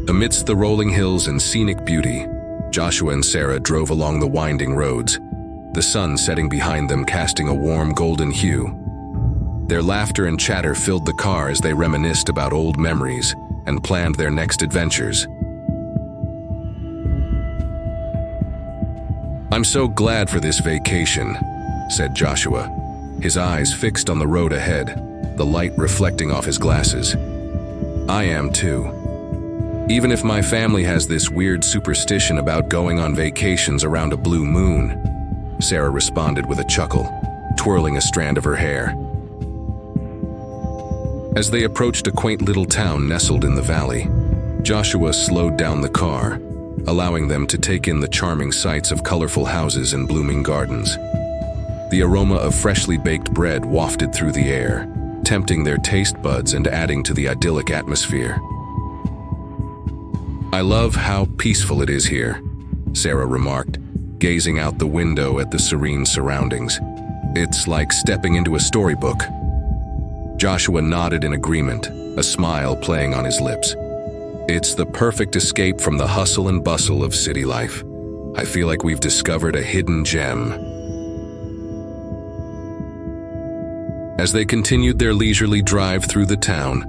Amidst the rolling hills and scenic beauty, Joshua and Sarah drove along the winding roads, the sun setting behind them, casting a warm golden hue. Their laughter and chatter filled the car as they reminisced about old memories and planned their next adventures. "I'm so glad for this vacation," said Joshua, his eyes fixed on the road ahead, the light reflecting off his glasses. "I am too. Even if my family has this weird superstition about going on vacations around a blue moon," Sarah responded with a chuckle, twirling a strand of her hair. As they approached a quaint little town nestled in the valley, Joshua slowed down the car, allowing them to take in the charming sights of colorful houses and blooming gardens. The aroma of freshly baked bread wafted through the air, tempting their taste buds and adding to the idyllic atmosphere. "I love how peaceful it is here," Sarah remarked, gazing out the window at the serene surroundings. "It's like stepping into a storybook." Joshua nodded in agreement, a smile playing on his lips. "It's the perfect escape from the hustle and bustle of city life. I feel like we've discovered a hidden gem." As they continued their leisurely drive through the town,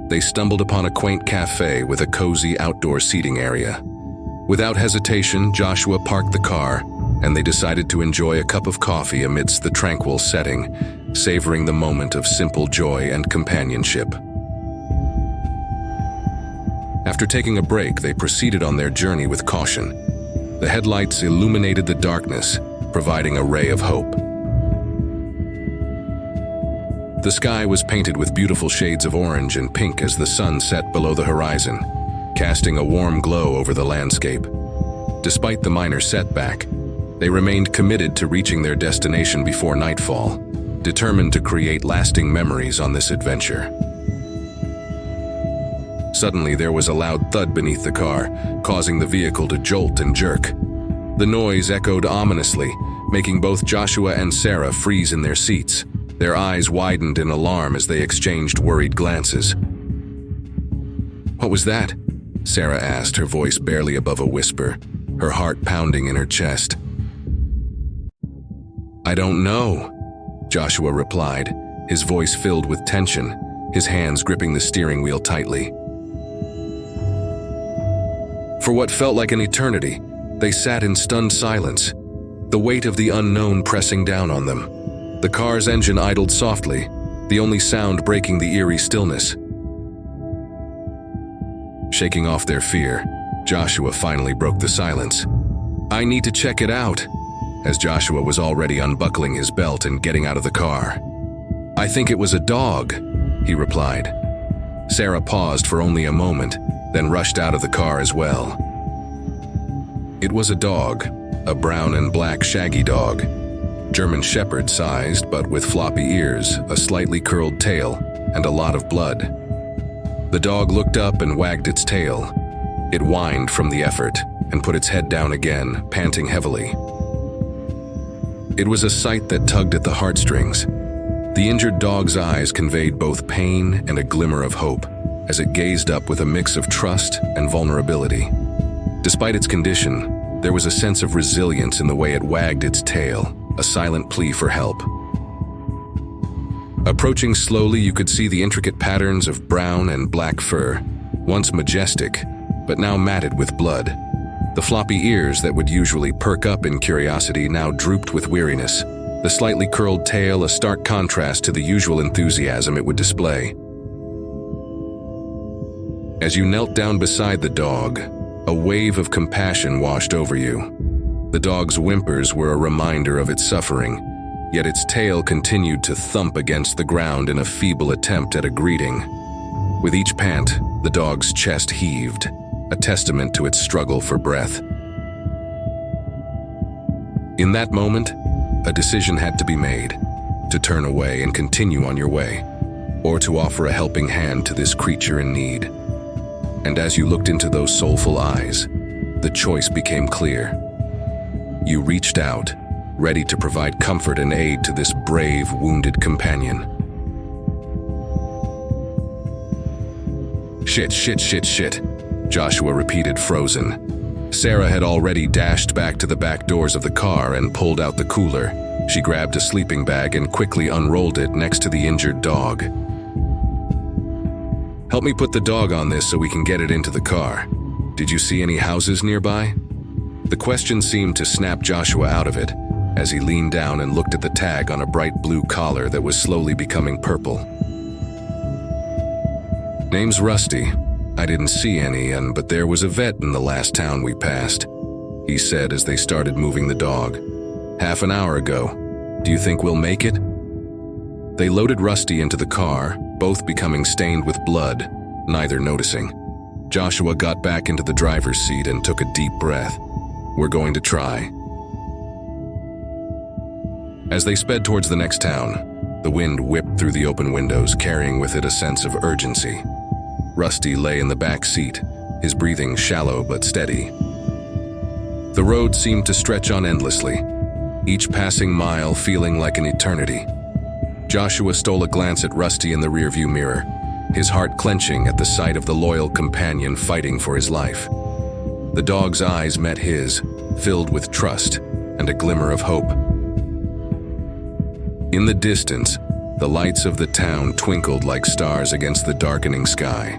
they stumbled upon a quaint cafe with a cozy outdoor seating area. Without hesitation, Joshua parked the car, and they decided to enjoy a cup of coffee amidst the tranquil setting, savoring the moment of simple joy and companionship. After taking a break, they proceeded on their journey with caution. The headlights illuminated the darkness, providing a ray of hope. The sky was painted with beautiful shades of orange and pink as the sun set below the horizon, casting a warm glow over the landscape. Despite the minor setback, they remained committed to reaching their destination before nightfall, determined to create lasting memories on this adventure. Suddenly, there was a loud thud beneath the car, causing the vehicle to jolt and jerk. The noise echoed ominously, making both Joshua and Sarah freeze in their seats. Their eyes widened in alarm as they exchanged worried glances. "What was that?" Sarah asked, her voice barely above a whisper, her heart pounding in her chest. "I don't know," Joshua replied, his voice filled with tension, his hands gripping the steering wheel tightly. For what felt like an eternity, they sat in stunned silence, the weight of the unknown pressing down on them. The car's engine idled softly, the only sound breaking the eerie stillness. Shaking off their fear, Joshua finally broke the silence. "I need to check it out," as Joshua was already unbuckling his belt and getting out of the car. "I think it was a dog," he replied. Sarah paused for only a moment, then rushed out of the car as well. It was a dog, a brown and black shaggy dog, German Shepherd sized but with floppy ears, a slightly curled tail, and a lot of blood. The dog looked up and wagged its tail. It whined from the effort and put its head down again, panting heavily. It was a sight that tugged at the heartstrings. The injured dog's eyes conveyed both pain and a glimmer of hope as it gazed up with a mix of trust and vulnerability. Despite its condition, there was a sense of resilience in the way it wagged its tail, a silent plea for help. Approaching slowly, you could see the intricate patterns of brown and black fur, once majestic, but now matted with blood. The floppy ears that would usually perk up in curiosity now drooped with weariness, the slightly curled tail a stark contrast to the usual enthusiasm it would display. As you knelt down beside the dog, a wave of compassion washed over you. The dog's whimpers were a reminder of its suffering, yet its tail continued to thump against the ground in a feeble attempt at a greeting. With each pant, the dog's chest heaved, a testament to its struggle for breath. In that moment, a decision had to be made, to turn away and continue on your way, or to offer a helping hand to this creature in need. And as you looked into those soulful eyes, the choice became clear. You reached out, ready to provide comfort and aid to this brave, wounded companion. Shit. Joshua repeated, frozen. Sarah had already dashed back to the back doors of the car and pulled out the cooler. She grabbed a sleeping bag and quickly unrolled it next to the injured dog. "Help me put the dog on this so we can get it into the car. Did you see any houses nearby?" The question seemed to snap Joshua out of it as he leaned down and looked at the tag on a bright blue collar that was slowly becoming purple. "Name's Rusty. I didn't see any, but there was a vet in the last town we passed," he said as they started moving the dog. "Half an hour ago. Do you think we'll make it?" They loaded Rusty into the car, both becoming stained with blood, neither noticing. Joshua got back into the driver's seat and took a deep breath. "We're going to try." As they sped towards the next town, the wind whipped through the open windows, carrying with it a sense of urgency. Rusty lay in the back seat, his breathing shallow but steady. The road seemed to stretch on endlessly, each passing mile feeling like an eternity. Joshua stole a glance at Rusty in the rearview mirror, his heart clenching at the sight of the loyal companion fighting for his life. The dog's eyes met his, filled with trust and a glimmer of hope. In the distance, the lights of the town twinkled like stars against the darkening sky.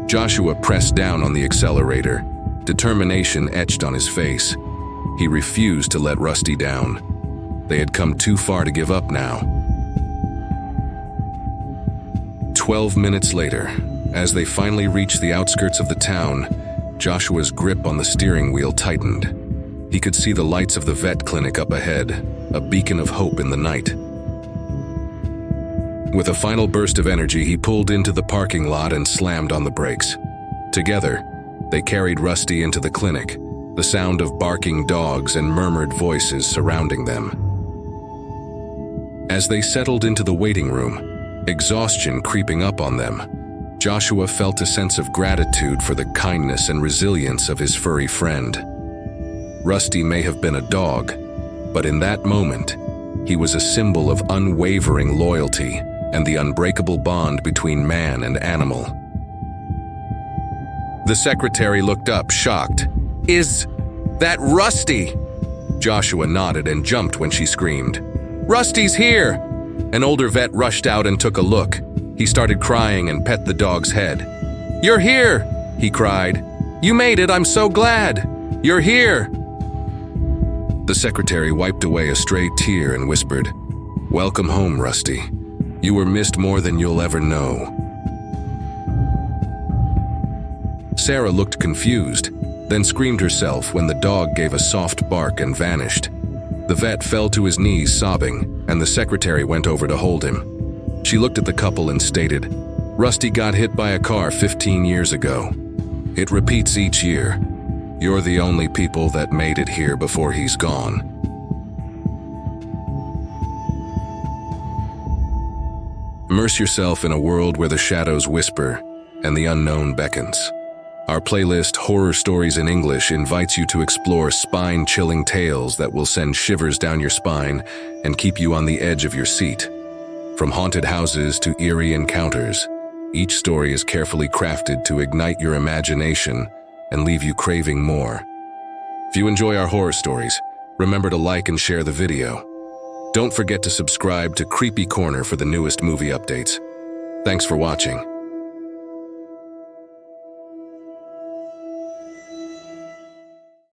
Joshua pressed down on the accelerator, determination etched on his face. He refused to let Rusty down. They had come too far to give up now. 12 minutes later, as they finally reached the outskirts of the town, Joshua's grip on the steering wheel tightened. He could see the lights of the vet clinic up ahead, a beacon of hope in the night. With a final burst of energy, he pulled into the parking lot and slammed on the brakes. Together, they carried Rusty into the clinic, the sound of barking dogs and murmured voices surrounding them. As they settled into the waiting room, exhaustion creeping up on them, Joshua felt a sense of gratitude for the kindness and resilience of his furry friend. Rusty may have been a dog, but in that moment, he was a symbol of unwavering loyalty and the unbreakable bond between man and animal. The secretary looked up, shocked. "Is that Rusty?" Joshua nodded and jumped when she screamed, "Rusty's here!" An older vet rushed out and took a look. He started crying and pet the dog's head. "You're here!" he cried. "You made it, I'm so glad! You're here!" The secretary wiped away a stray tear and whispered, "Welcome home, Rusty. You were missed more than you'll ever know." Sarah looked confused, then screamed herself when the dog gave a soft bark and vanished. The vet fell to his knees sobbing, and the secretary went over to hold him. She looked at the couple and stated, "Rusty got hit by a car 15 years ago. It repeats each year. You're the only people that made it here before he's gone." Immerse yourself in a world where the shadows whisper and the unknown beckons. Our playlist, Horror Stories in English, invites you to explore spine-chilling tales that will send shivers down your spine and keep you on the edge of your seat. From haunted houses to eerie encounters, each story is carefully crafted to ignite your imagination and leave you craving more. If you enjoy our horror stories, remember to like and share the video. Don't forget to subscribe to Kreepy Corner for the newest movie updates. Thanks for watching.